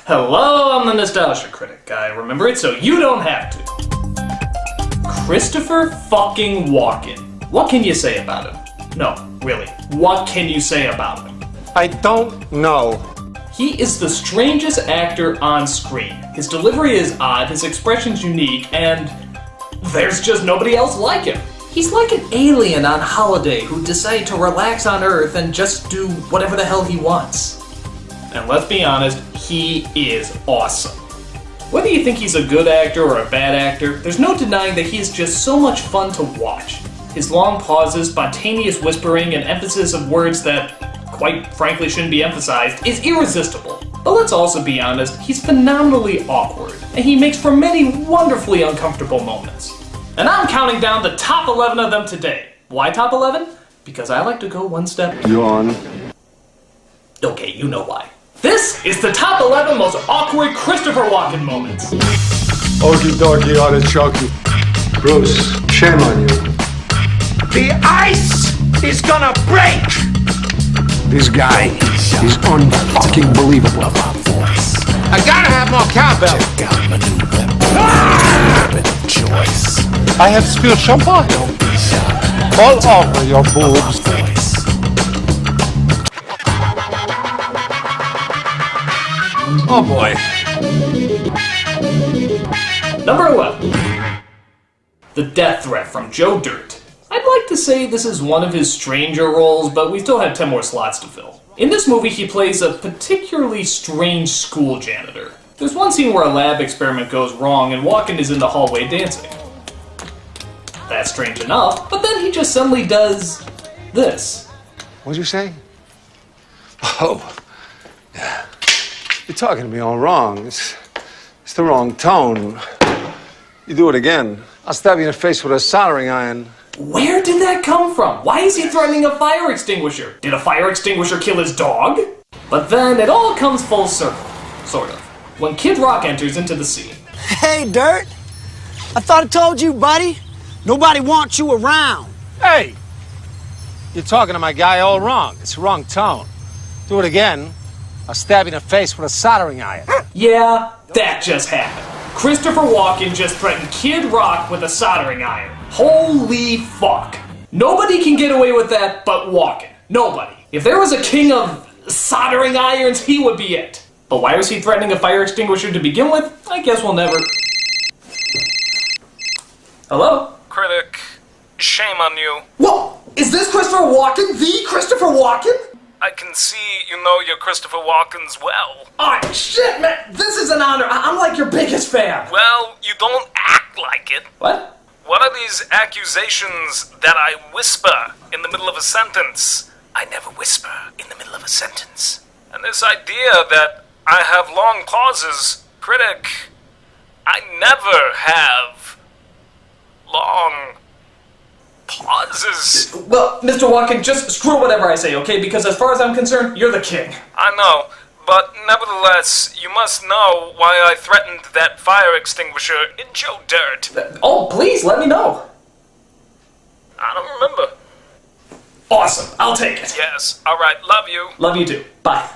Hello, I'm the Nostalgia Critic. I remember it so you don't have to. Christopher fucking Walken. What can you say about him? No, really, what can you say about him? I don't know. He is the strangest actor on screen. His delivery is odd, his expression's unique, and there's just nobody else like him. He's like an alien on holiday who decided to relax on Earth and just do whatever the hell he wants. And let's be honest, he is awesome. Whether you think he's a good actor or a bad actor, there's no denying that he is just so much fun to watch. His long pauses, spontaneous whispering, and emphasis of words that, quite frankly, shouldn't be emphasized, is irresistible. But let's also be honest, he's phenomenally awkward, and he makes for many wonderfully uncomfortable moments. And I'm counting down the top 11 of them today. Why top 11? Because I like to go one step. Yawn. Okay, you know why. This is the top 11 most awkward Christopher Walken moments. Okie dokie, artichoke. Bruce, shame on you. The ice is gonna break! This guy, he's unfucking believable. I gotta have more cowbell. I have spilled champagne all over your boobs. Oh boy. Number 11. The Death Threat from Joe Dirt. I'd like to say this is one of his stranger roles, but we still have 10 more slots to fill. In this movie, he plays a particularly strange school janitor. There's one scene where a lab experiment goes wrong and Walken is in the hallway dancing. That's strange enough, but then he just suddenly does this. What'd you say? Oh, yeah. You're talking to me all wrong. It's the wrong tone. You do it again, I'll stab you in the face with a soldering iron. Where did that come from? Why is he threatening a fire extinguisher? Did a fire extinguisher kill his dog? But then it all comes full circle, sort of, when Kid Rock enters into the scene. Hey, Dirt. I thought I told you, buddy. Nobody wants you around. Hey! You're talking to my guy all wrong. It's the wrong tone. Do it again, I'll stab you in the face with a soldering iron. Yeah, that just happened. Christopher Walken just threatened Kid Rock with a soldering iron. Holy fuck. Nobody can get away with that but Walken. Nobody. If there was a king of soldering irons, he would be it. But why was he threatening a fire extinguisher to begin with? I guess we'll never... Hello? Critic, shame on you. Whoa! Is this Christopher Walken? The Christopher Walken? I can see you know your Christopher Walkens well. Oh, shit, man! This is an honor. I'm like your biggest fan. Well, you don't act like it. What? What are these accusations that I whisper in the middle of a sentence? I never whisper in the middle of a sentence. And this idea that I have long pauses, Critic, I never have long pauses. Well, Mr. Walken, just screw whatever I say, okay? Because as far as I'm concerned, you're the king. I know, but nevertheless, you must know why I threatened that fire extinguisher in Joe Dirt. Oh, please, let me know. I don't remember. Awesome, I'll take it. Yes, alright, love you. Love you too. Bye.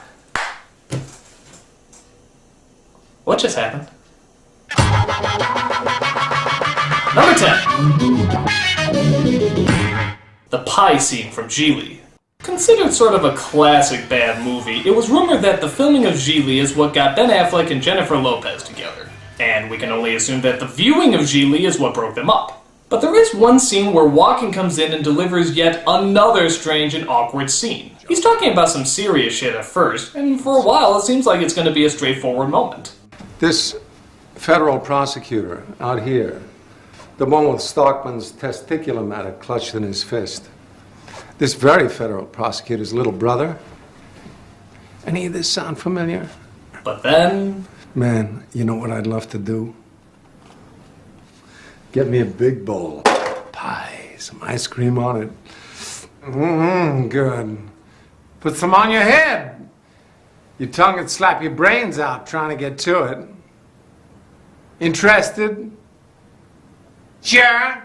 What just happened? Number 10. The pie scene from Geely. Considered sort of a classic bad movie, it was rumored that the filming of Geely is what got Ben Affleck and Jennifer Lopez together. And we can only assume that the viewing of Geely is what broke them up. But there is one scene where Walken comes in and delivers yet another strange and awkward scene. He's talking about some serious shit at first, and for a while it seems like it's going to be a straightforward moment. This federal prosecutor out here, the one with Stockman's testicular matter clutched in his fist, this very federal prosecutor's little brother. Any of this sound familiar? But then... Man, you know what I'd love to do? Get me a big bowl. Pie, some ice cream on it. Good. Put some on your head. Your tongue would slap your brains out trying to get to it. Interested? Sure.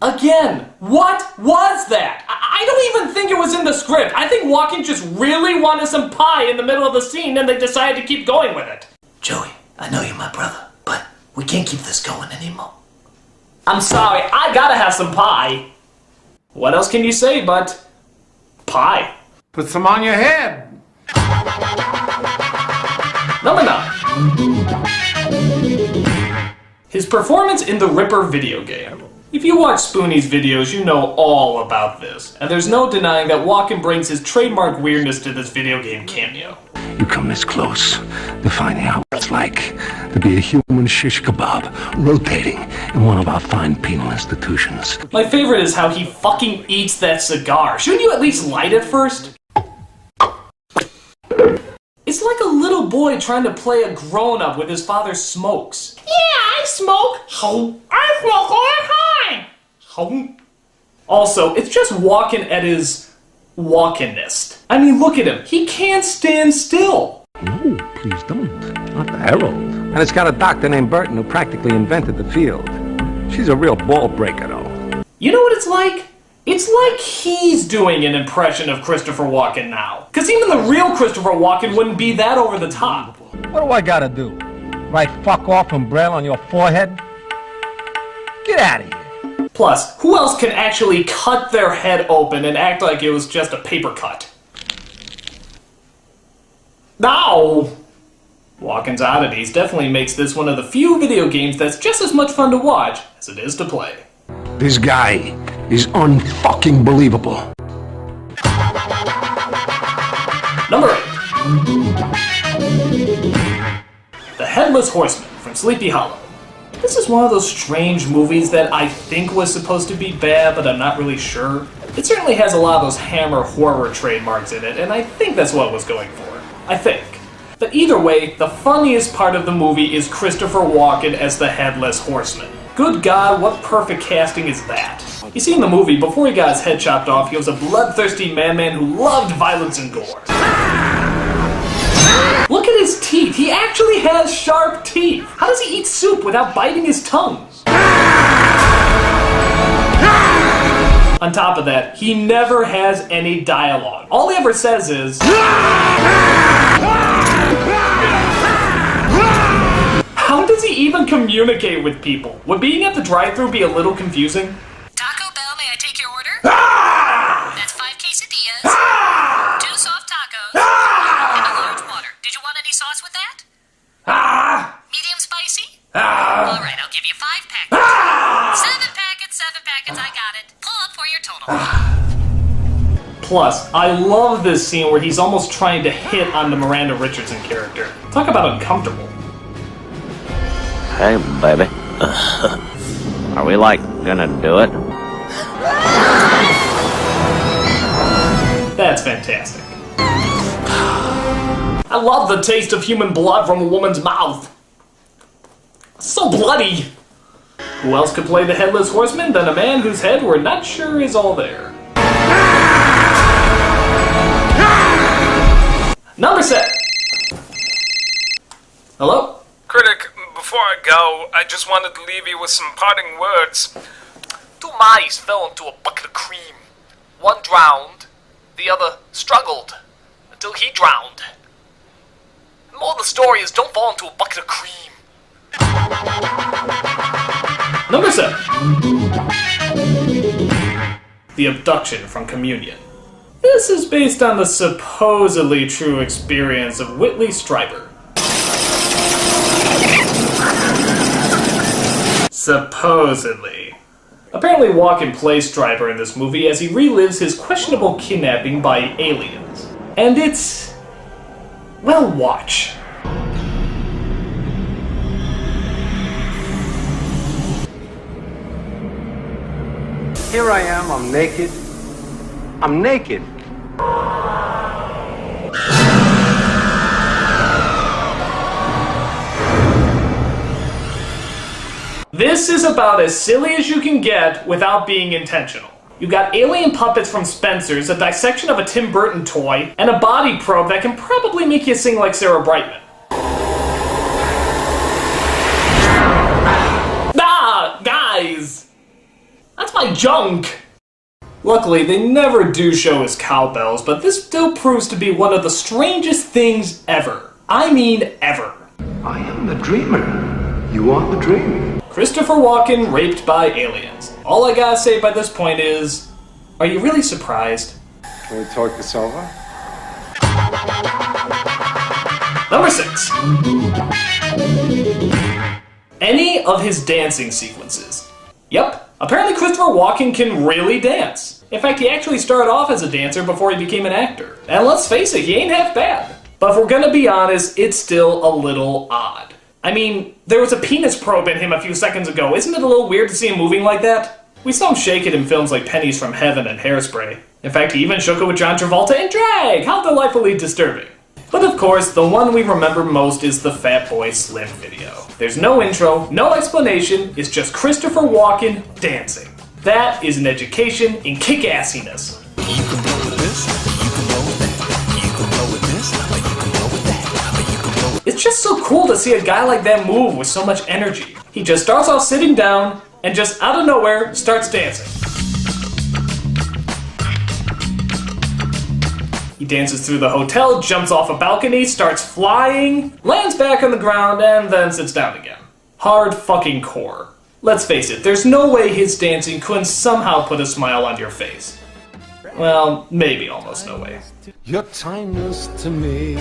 Again, what was that? I don't even think it was in the script. I think Walken just really wanted some pie in the middle of the scene and they decided to keep going with it. Joey, I know you're my brother, but we can't keep this going anymore. I'm sorry, I gotta have some pie. What else can you say but pie? Put some on your head. Number 9. His performance in the Ripper video game. If you watch Spoonie's videos, you know all about this, and there's no denying that Walken brings his trademark weirdness to this video game cameo. You come this close to finding out what it's like to be a human shish kebab rotating in one of our fine penal institutions. My favorite is how he fucking eats that cigar. Shouldn't you at least light it first? It's like a little boy trying to play a grown-up with his father smokes. Yeah, I smoke. I smoke all the time. Also, it's just Walken at his Walkenest. I mean, look at him. He can't stand still. No, please don't. Not the Herald. And it's got a doctor named Burton who practically invented the field. She's a real ball breaker, though. You know what it's like? It's like he's doing an impression of Christopher Walken now. Because even the real Christopher Walken wouldn't be that over the top. What do I gotta do? Write fuck off in Braille on your forehead? Get out of here. Plus, who else can actually cut their head open and act like it was just a paper cut? No! Walken's Oddities definitely makes this one of the few video games that's just as much fun to watch as it is to play. This guy is unfucking believable. Number 8. The Headless Horseman from Sleepy Hollow. This is one of those strange movies that I think was supposed to be bad, but I'm not really sure. It certainly has a lot of those Hammer horror trademarks in it, and I think that's what it was going for. I think. But either way, the funniest part of the movie is Christopher Walken as the Headless Horseman. Good God, what perfect casting is that? You see in the movie, before he got his head chopped off, he was a bloodthirsty madman who loved violence and gore. Look at his teeth. He actually has sharp teeth. How does he eat soup without biting his tongue? On top of that, he never has any dialogue. All he ever says is... How does he even communicate with people? Would being at the drive-thru be a little confusing? Taco Bell, may I take your order? That's 5 quesadillas, 2 soft tacos, and a large water. Did you want any sauce with that? Medium spicy? All right, I'll give you 5 packets. 7 packets, I got it. Pull up for your total. Plus, I love this scene where he's almost trying to hit on the Miranda Richardson character. Talk about uncomfortable. Hey, baby. Are we, gonna do it? That's fantastic. I love the taste of human blood from a woman's mouth. So bloody. Who else could play the Headless Horseman than a man whose head we're not sure is all there? Number 7. Hello? Critic, before I go, I just wanted to leave you with some parting words. 2 mice fell into a bucket of cream. One drowned, the other struggled until he drowned. The moral of the story is don't fall into a bucket of cream. Number 7. The Abduction from Communion. This is based on the supposedly true experience of Whitley Strieber. Supposedly. Apparently Walken plays Strieber in this movie as he relives his questionable kidnapping by aliens. And it's... well, watch. Here I am, I'm naked. I'm naked. This is about as silly as you can get without being intentional. You got alien puppets from Spencer's, a dissection of a Tim Burton toy, and a body probe that can probably make you sing like Sarah Brightman. Guys! That's my junk! Luckily, they never do show his cowbells, but this still proves to be one of the strangest things ever. I mean, ever. I am the dreamer. You are the dream. Christopher Walken raped by aliens. All I gotta say by this point is, are you really surprised? Can we talk this over? Number 6. Any of his dancing sequences. Yep, apparently Christopher Walken can really dance. In fact, he actually started off as a dancer before he became an actor. And let's face it, he ain't half bad. But if we're gonna be honest, it's still a little odd. I mean, there was a penis probe in him a few seconds ago. Isn't it a little weird to see him moving like that? We saw him shake it in films like Pennies from Heaven and Hairspray. In fact, he even shook it with John Travolta in Drag! How delightfully disturbing. But of course, the one we remember most is the Fat Boy Slim video. There's no intro, no explanation, it's just Christopher Walken dancing. That is an education in kick-assiness. It's just so cool to see a guy like that move with so much energy. He just starts off sitting down and just out of nowhere starts dancing. He dances through the hotel, jumps off a balcony, starts flying, lands back on the ground, and then sits down again. Hard fucking core. Let's face it, there's no way his dancing couldn't somehow put a smile on your face. Well, maybe almost no way. You're timeless to me.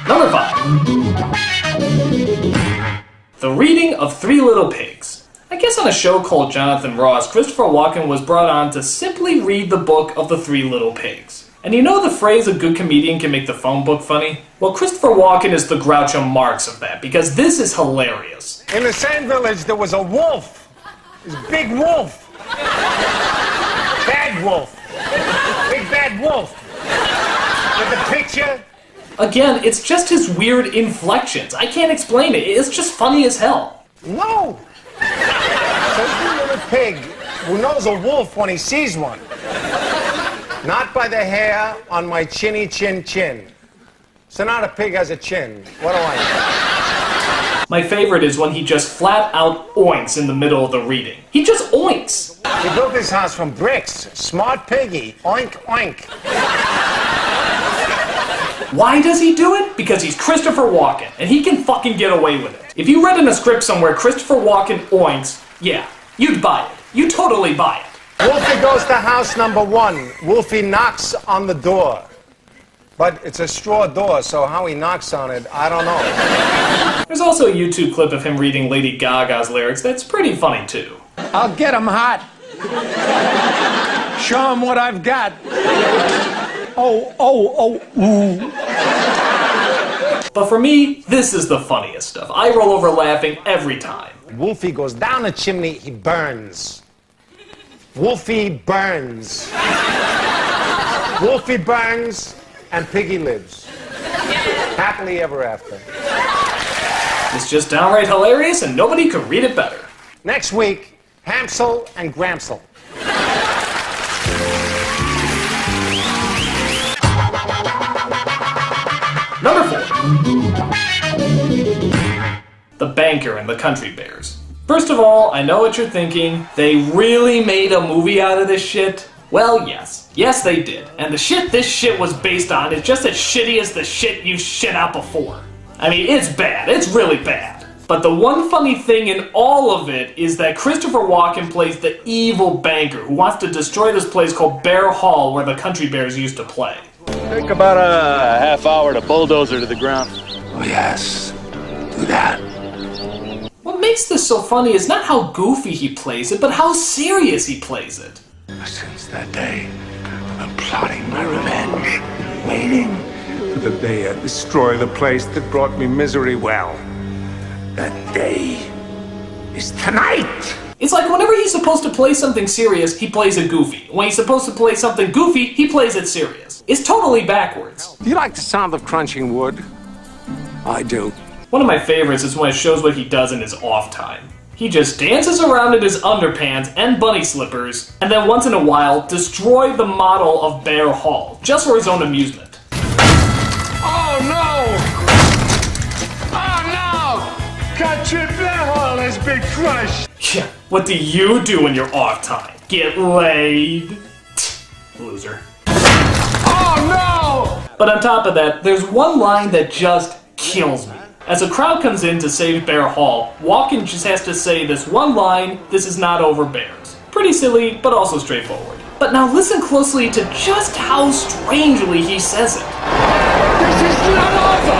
Number 5. The reading of Three Little Pigs. I guess on a show called Jonathan Ross, Christopher Walken was brought on to simply read the book of the Three Little Pigs. And you know the phrase, a good comedian can make the phone book funny? Well, Christopher Walken is the Groucho Marx of that, because this is hilarious. In the same village, there was a wolf. This big wolf. Bad wolf. Big bad wolf. With the picture? Again, it's just his weird inflections. I can't explain it. It's just funny as hell. No! Some little pig who knows a wolf when he sees one. Not by the hair on my chinny chin chin. So not a pig has a chin. What do I know? My favorite is when he just flat out oinks in the middle of the reading. He just oinks! He built this house from bricks. Smart piggy. Oink, oink. Why does he do it? Because he's Christopher Walken, and he can fucking get away with it. If you read in a script somewhere Christopher Walken oinks, yeah, you'd buy it. You'd totally buy it. Wolfie goes to house number 1. Wolfie knocks on the door. But it's a straw door, so how he knocks on it, I don't know. There's also a YouTube clip of him reading Lady Gaga's lyrics that's pretty funny too. I'll get him hot. Show him what I've got. Ooh. But for me, this is the funniest stuff. I roll over laughing every time. Wolfie goes down the chimney, he burns. Wolfie burns. Wolfie burns, and Piggy lives. Happily ever after. It's just downright hilarious, and nobody could read it better. Next week, Hansel and Gramsel. Number 4. The Banker and the Country Bears. First of all, I know what you're thinking. They really made a movie out of this shit? Well, yes. Yes, they did. And the shit this shit was based on is just as shitty as the shit you've shit out before. I mean, it's bad. It's really bad. But the one funny thing in all of it is that Christopher Walken plays the evil banker who wants to destroy this place called Bear Hall where the Country Bears used to play. Take about a half hour to bulldozer to the ground. Oh, yes. Do that. What makes this so funny is not how goofy he plays it, but how serious he plays it. Since that day, I've been plotting my revenge, waiting for the day I destroy the place that brought me misery. Well, that day is tonight. It's like whenever he's supposed to play something serious, he plays it goofy. When he's supposed to play something goofy, he plays it serious. It's totally backwards. Do you like the sound of crunching wood? I do. One of my favorites is when it shows what he does in his off time. He just dances around in his underpants and bunny slippers, and then once in a while, destroy the model of Bear Hall, just for his own amusement. Oh no! Oh no! Country Bear Hall his big crush. Yeah, what do you do in your off time? Get laid? Loser. Oh no! But on top of that, there's one line that just kills me. As a crowd comes in to save Bear Hall, Walken just has to say this one line, "This is not over, bears." Pretty silly, but also straightforward. But now listen closely to just how strangely he says it. This is not over!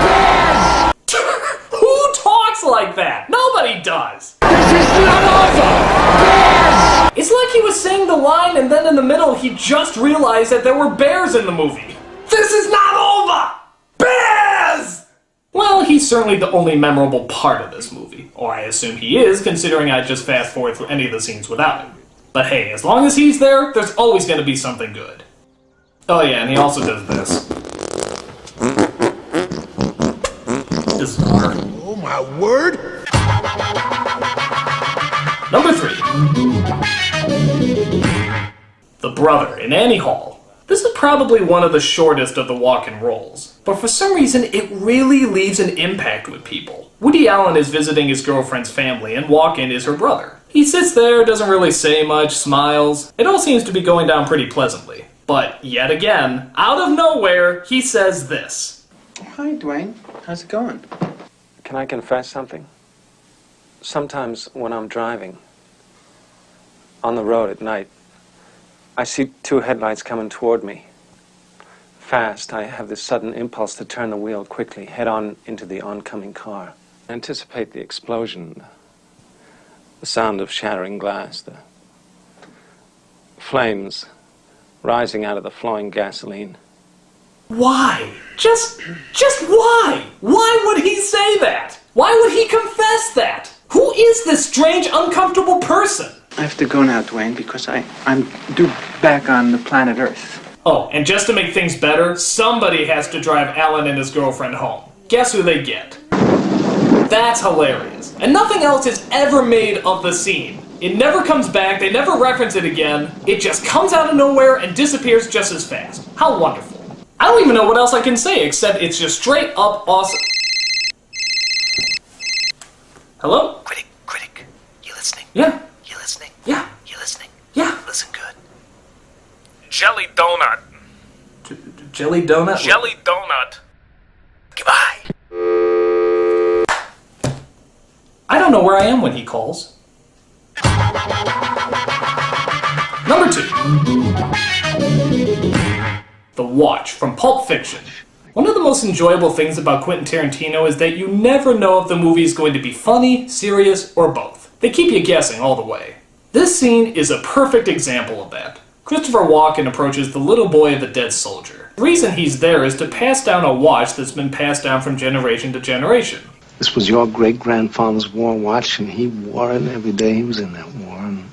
Bears! Who talks like that? Nobody does! This is not over! Bears! It's like he was saying the line and then in the middle he just realized that there were bears in the movie. This is not over! Bears! Well, he's certainly the only memorable part of this movie. Or I assume he is, considering I just fast forward through any of the scenes without him. But hey, as long as he's there, there's always going to be something good. Oh yeah, and he also does this. Bizarre. Oh my word! Number 3. The brother in Annie Hall. This is probably one of the shortest of the Walken roles, but for some reason it really leaves an impact with people. Woody Allen is visiting his girlfriend's family and Walken is her brother. He sits there, doesn't really say much, smiles. It all seems to be going down pretty pleasantly. But yet again, out of nowhere, he says this. Hi, Dwayne. How's it going? Can I confess something? Sometimes when I'm driving, on the road at night, I see 2 headlights coming toward me. Fast, I have this sudden impulse to turn the wheel quickly, head on into the oncoming car. Anticipate the explosion, the sound of shattering glass, the flames rising out of the flowing gasoline. Why? Just why? Why would he say that? Why would he confess that? Who is this strange, uncomfortable person? I have to go now, Dwayne, because I'm due back on the planet Earth. Oh, and just to make things better, somebody has to drive Alan and his girlfriend home. Guess who they get? That's hilarious. And nothing else is ever made of the scene. It never comes back, they never reference it again. It just comes out of nowhere and disappears just as fast. How wonderful. I don't even know what else I can say except it's just straight up awesome. Hello? Critic, you listening? Yeah. You listening? Yeah. You listening? Yeah. Listen good. Jelly donut. Jelly donut? Jelly donut. Goodbye. I don't know where I am when he calls. Number 2. The Watch from Pulp Fiction. One of the most enjoyable things about Quentin Tarantino is that you never know if the movie is going to be funny, serious, or both. They keep you guessing all the way. This scene is a perfect example of that. Christopher Walken approaches the little boy of the dead soldier. The reason he's there is to pass down a watch that's been passed down from generation to generation. This was your great-grandfather's war watch, and he wore it every day he was in that war. And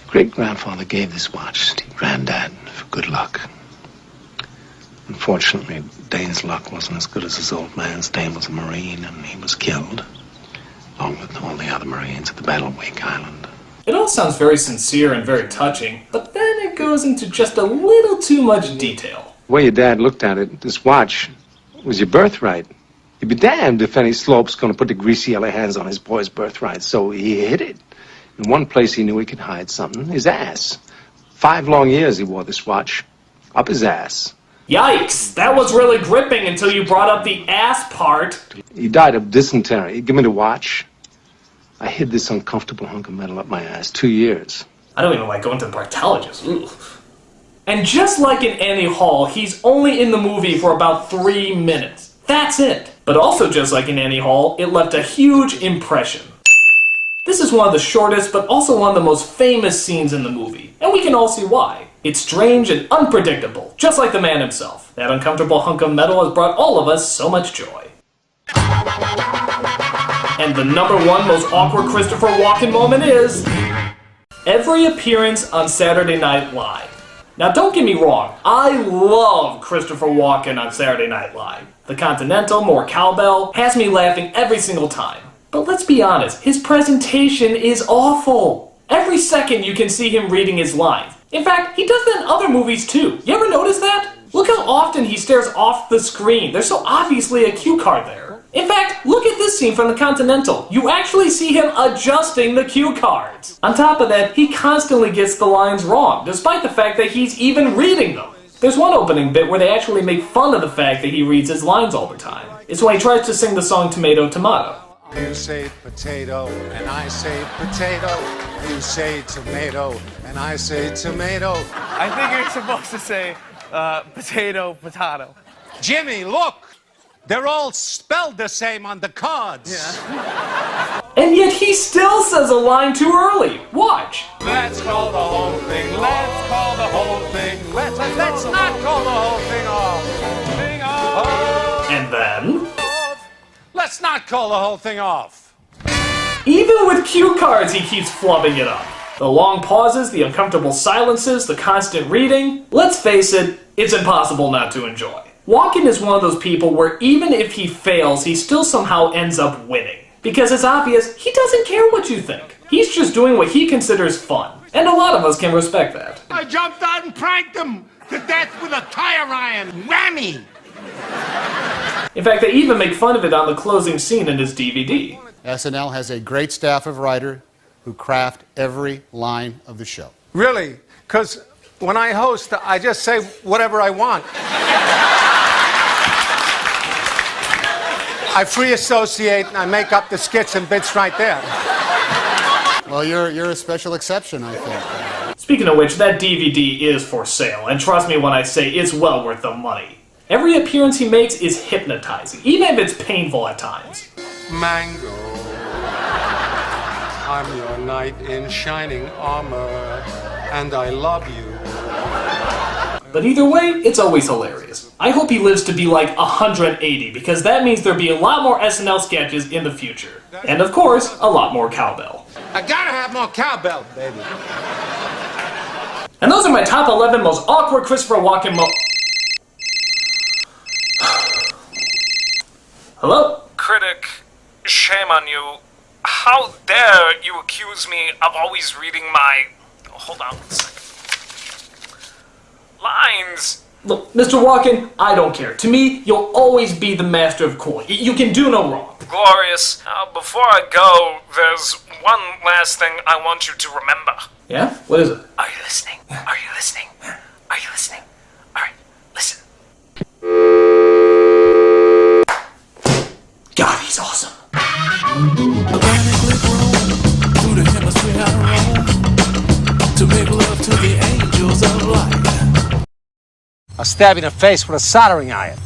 great-grandfather gave this watch to your granddad for good luck. Unfortunately, Dane's luck wasn't as good as his old man's. Dane was a Marine, and he was killed, along with all the other Marines at the Battle of Wake Island. It all sounds very sincere and very touching, but then it goes into just a little too much detail. The way your dad looked at it, this watch was your birthright. You'd be damned if any slope's going to put the greasy yellow hands on his boy's birthright, so he hid it. In one place he knew he could hide something, his ass. 5 long years he wore this watch, up his ass. Yikes! That was really gripping until you brought up the ass part. He died of dysentery. Give me the watch. I hid this uncomfortable hunk of metal up my ass 2 years. I don't even like going to the proctologist. Ugh. And just like in Annie Hall, he's only in the movie for about 3 minutes. That's it. But also just like in Annie Hall, it left a huge impression. This is one of the shortest, but also one of the most famous scenes in the movie. And we can all see why. It's strange and unpredictable, just like the man himself. That uncomfortable hunk of metal has brought all of us so much joy. And the number 1 most awkward Christopher Walken moment is every appearance on Saturday Night Live. Now don't get me wrong, I love Christopher Walken on Saturday Night Live. The Continental, more cowbell, has me laughing every single time. But let's be honest, his presentation is awful. Every second you can see him reading his lines. In fact, he does that in other movies too. You ever notice that? Look how often he stares off the screen. There's so obviously a cue card there. In fact, look at this scene from the Continental. You actually see him adjusting the cue cards. On top of that, he constantly gets the lines wrong, despite the fact that he's even reading them. There's one opening bit where they actually make fun of the fact that he reads his lines all the time. It's when he tries to sing the song Tomato, Tomato. You say potato, and I say potato. You say tomato, and I say tomato. I think you're supposed to say potato, potato. Jimmy, look! They're all spelled the same on the cards. Yeah. And yet he still says a line too early. Watch. Let's call the whole thing. Let's call the whole thing. Let's not call the whole thing off. Thing off. And then? Let's not call the whole thing off. Even with cue cards, he keeps flubbing it up. The long pauses, the uncomfortable silences, the constant reading. Let's face it, it's impossible not to enjoy. Walken is one of those people where even if he fails, he still somehow ends up winning. Because it's obvious, he doesn't care what you think. He's just doing what he considers fun. And a lot of us can respect that. I jumped out and pranked him to death with a tire iron. Whammy! In fact, they even make fun of it on the closing scene in his DVD. SNL has a great staff of writers who craft every line of the show. Really? Because when I host, I just say whatever I want. I free associate and I make up the skits and bits right there. Well, you're a special exception, I think. Speaking of which, that DVD is for sale, and trust me when I say it's well worth the money. Every appearance he makes is hypnotizing, even if it's painful at times. Mango, I'm your knight in shining armor, and I love you. But either way, it's always hilarious. I hope he lives to be like 180, because that means there'll be a lot more SNL sketches in the future. And of course, a lot more cowbell. I gotta have more cowbell, baby. And those are my top 11 most awkward Christopher Walken Hello? Critic, shame on you. How dare you accuse me of always reading my... Hold on one second. Lines. Look, Mr. Walken, I don't care. To me, you'll always be the master of cool. You can do no wrong. Glorious. Before I go, there's one last thing I want you to remember. Yeah? What is it? Are you listening? Are you listening? Are you listening? All right, listen. God, he's awesome. To make love to the angels of light. I'll stab you in the face with a soldering iron.